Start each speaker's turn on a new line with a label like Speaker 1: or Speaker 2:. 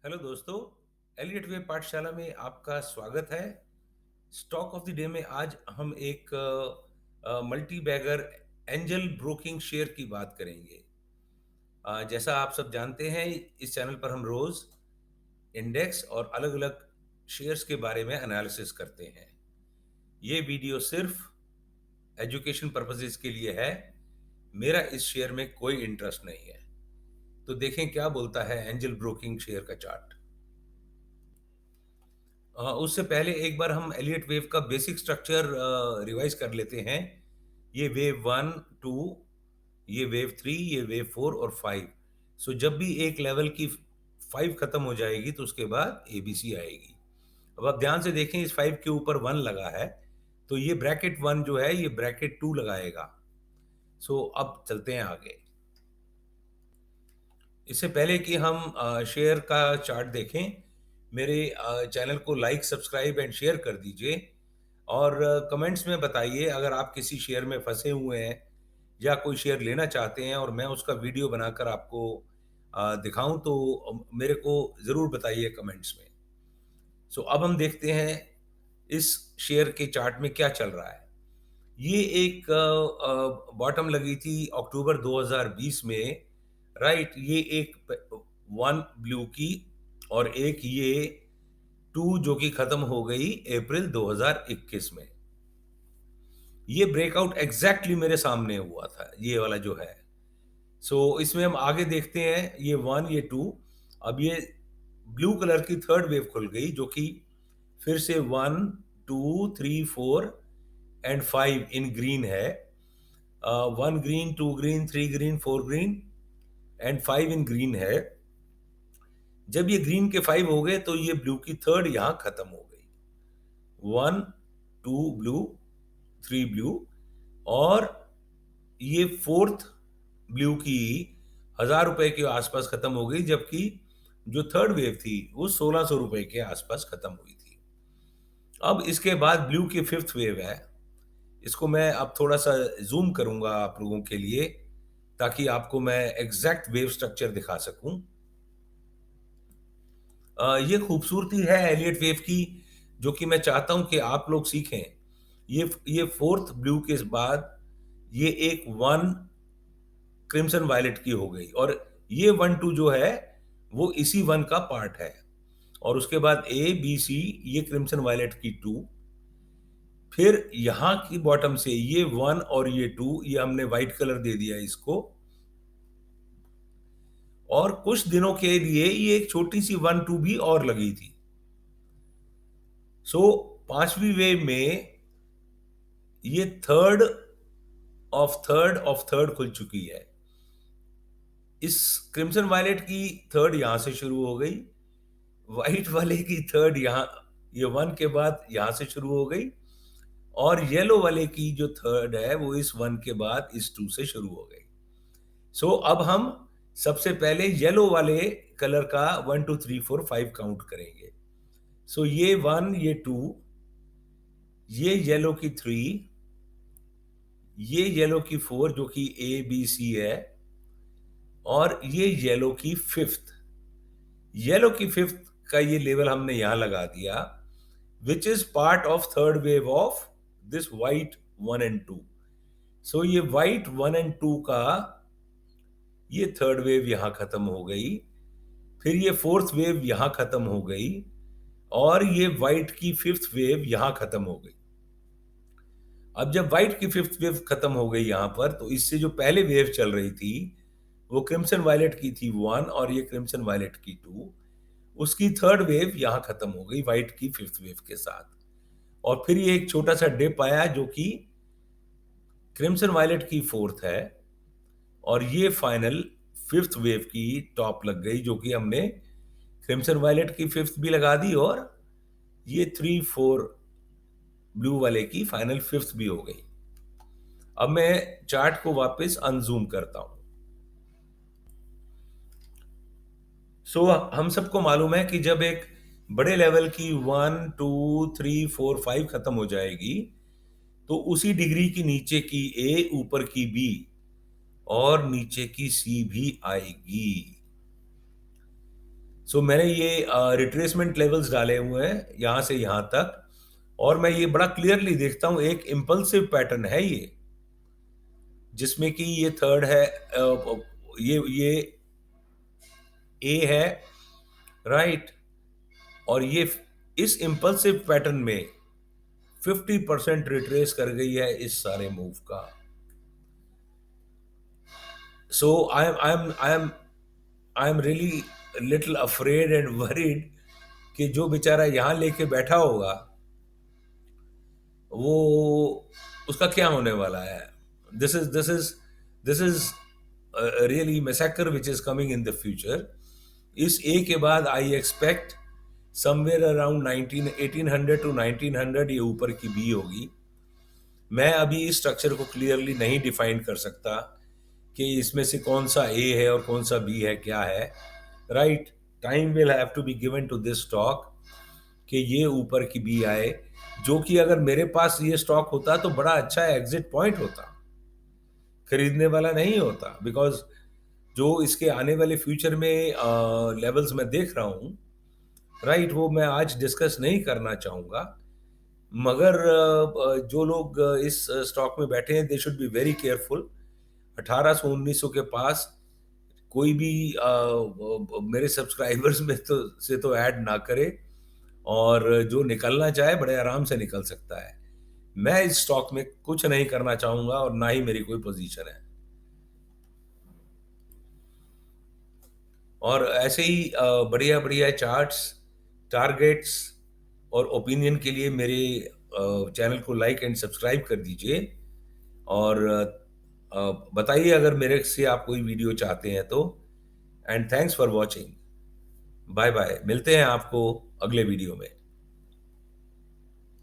Speaker 1: Hello दोस्तों। Elliott वे पाठशाला में आपका स्वागत है। स्टॉक ऑफ द डे में आज हम एक multi bagger Angel Broking share की बात करेंगे। जैसा आप सब जानते हैं, इस चैनल पर हम रोज इंडेक्स और अलग अलग शेयर्स के बारे में एनालिसिस करते हैं। ये वीडियो सिर्फ एजुकेशन पर्पसेस के लिए है। मेरा इस शेयर में कोई इंटरेस्ट नहीं है। तो देखें क्या बोलता है एंजल ब्रोकिंग शेयर का चार्ट। उससे पहले एक बार हम एलियट वेव का बेसिक स्ट्रक्चर रिवाइज कर लेते हैं। ये वेव वन, टू, ये वेव थ्री, ये वेव फोर और फाइव। सो जब भी एक लेवल की फाइव खत्म हो जाएगी तो उसके बाद एबीसी आएगी। अब आप ध्यान से देखें, इस फाइव के ऊपर वन लगा है, तो ये ब्रैकेट वन जो है ये ब्रैकेट टू लगाएगा। सो अब चलते हैं आगे। इससे पहले कि हम शेयर का चार्ट देखें, मेरे चैनल को लाइक, सब्सक्राइब एंड शेयर कर दीजिए। और कमेंट्स में बताइए अगर आप किसी शेयर में फंसे हुए हैं या कोई शेयर लेना चाहते हैं और मैं उसका वीडियो बनाकर आपको दिखाऊं, तो मेरे को ज़रूर बताइए कमेंट्स में। सो अब हम देखते हैं इस शेयर के चार्ट में क्या चल रहा है। ये एक बॉटम लगी थी अक्टूबर 2020 में, राइट। ये एक वन ब्लू की और एक ये टू जो कि खत्म हो गई अप्रैल 2021 में। ये ब्रेकआउट एग्जैक्टली मेरे सामने हुआ था, ये वाला जो है। सो इसमें हम आगे देखते हैं, ये वन, ये टू। अब ये ब्लू कलर की थर्ड वेव खुल गई जो कि फिर से one, two, three, four and five in green है। One green, two green, three green, four green and five in green है। जब ये ग्रीन के फाइव हो गए तो ये ब्लू की थर्ड यहां खत्म हो गई। One, two blue, three blue, और ये फोर्थ ब्लू की 1,000 रुपए के आसपास खत्म हो गई, जबकि जो थर्ड वेव थी वो 1,600 रुपए के आसपास खत्म हुई थी। अब इसके बाद ब्लू की फिफ्थ वेव है। इसको मैं अब थोड़ा सा जूम करूंगा आप लोगों के लिए, ताकि आपको मैं एग्जैक्ट वेव स्ट्रक्चर दिखा सकूं। ये खूबसूरती है एलियट वेव की, जो कि मैं चाहता हूं कि आप लोग सीखें। ये फोर्थ ब्लू के बाद ये एक वन क्रिम्सन वायलेट की हो गई, और ये वन टू जो है वो इसी वन का पार्ट है। और उसके बाद ए बी सी, ये क्रिम्सन वायलेट की टू। फिर यहां की बॉटम से ये वन और ये टू, ये हमने व्हाइट कलर दे दिया इसको। और कुछ दिनों के लिए ये एक छोटी सी वन टू भी और लगी थी। सो पांचवी वेव में ये थर्ड ऑफ थर्ड खुल चुकी है। इस क्रिम्सन वायलेट की थर्ड यहां से शुरू हो गई, व्हाइट वाले की थर्ड यहां, ये वन के बाद यहां से शुरू हो गई, और येलो वाले की जो थर्ड है वो इस वन के बाद इस टू से शुरू हो गई। सो अब हम सबसे पहले येलो वाले कलर का one two three four five count करेंगे। सो ये वन, ये टू, ये येलो की थ्री, ये येलो की फोर जो कि ए बी सी है, और ये येलो की फिफ्थ। येलो की फिफ्थ का ये लेवल हमने यहां लगा दिया, which is part of third wave of this white one and two. So ये व्हाइट वन एंड टू का ये थर्ड वेव यहां खत्म हो गई। फिर ये फोर्थ वेव यहां खत्म हो गई, और ये व्हाइट की फिफ्थ वेव यहां खत्म हो गई। अब जब व्हाइट की फिफ्थ वेव खत्म हो गई यहां पर, तो इससे जो पहले वेव चल रही थी वो क्रिम्सन वायलेट की थी वन, और ये क्रिम्सन वायलेट की टू। उसकी थर्ड वेव यहां खत्म हो गई व्हाइट की फिफ्थ वेव के साथ। और फिर ये एक छोटा सा डिप आया जो कि क्रिम्सन वायलेट की फोर्थ है, और ये फाइनल फिफ्थ वेव की टॉप लग गई, जो कि हमने क्रिम्सन वायलेट की फिफ्थ भी लगा दी, और ये थ्री फोर ब्लू वाले की फाइनल फिफ्थ भी हो गई। अब मैं चार्ट को वापस अनजूम करता हूं। सो हम सबको मालूम है कि जब एक बड़े लेवल की one, two, three, four, five खत्म हो जाएगी, तो उसी डिग्री की नीचे की ए, ऊपर की बी और नीचे की सी भी आएगी। सो मैंने ये रिट्रेसमेंट लेवल्स डाले हुए हैं यहाँ से यहाँ तक, और मैं ये बड़ा क्लियरली देखता हूँ, एक इम्पल्सिव पैटर्न है ये, जिसमें कि ये थर्ड है, ये ए है, राइट, और ये इस इम्पल्सिव पैटर्न में 50% रिट्रेस कर गई है इस सारे मूव का। So I am really little afraid and worried कि जो बेचारा यहाँ लेके बैठा होगा, वो उसका क्या होने वाला है। This is really massacre which is coming in the future. इस ए के बाद I expect somewhere around 1800 to 1900 ये ऊपर की बी होगी। मैं अभी इस स्ट्रक्चर को क्लियरली नहीं डिफाइन कर सकता कि इसमें से कौन सा ए है और कौन सा बी है, क्या है, right. Time will have to be given to this stock कि ये ऊपर की बी आए, जो कि अगर मेरे पास ये स्टॉक होता तो बड़ा अच्छा एग्जिट पॉइंट होता, खरीदने वाला नहीं होता, बिकॉज जो इसके आने वाले फ्यूचर में लेवल्स मैं देख रहा हूँ, राइट, वो मैं आज डिस्कस नहीं करना चाहूँगा। मगर जो लोग इस स्टॉक में बैठे हैं, they should be very careful. 1800-1900 के पास कोई भी मेरे सब्सक्राइबर्स में तो ऐड ना करे, और जो निकलना चाहे बड़े आराम से निकल सकता है। मैं इस स्टॉक में कुछ नहीं करना चाहूंगा और ना ही मेरी कोई पोजीशन है। और ऐसे ही बढ़िया बढ़िया चार्ट्स, टारगेट्स और ओपिनियन के लिए मेरे चैनल को लाइक एंड सब्सक्राइब कर दीजिए। और बताइए अगर मेरे से आप कोई वीडियो चाहते हैं तो। And thanks for watching. Bye bye, मिलते हैं आपको अगले वीडियो में।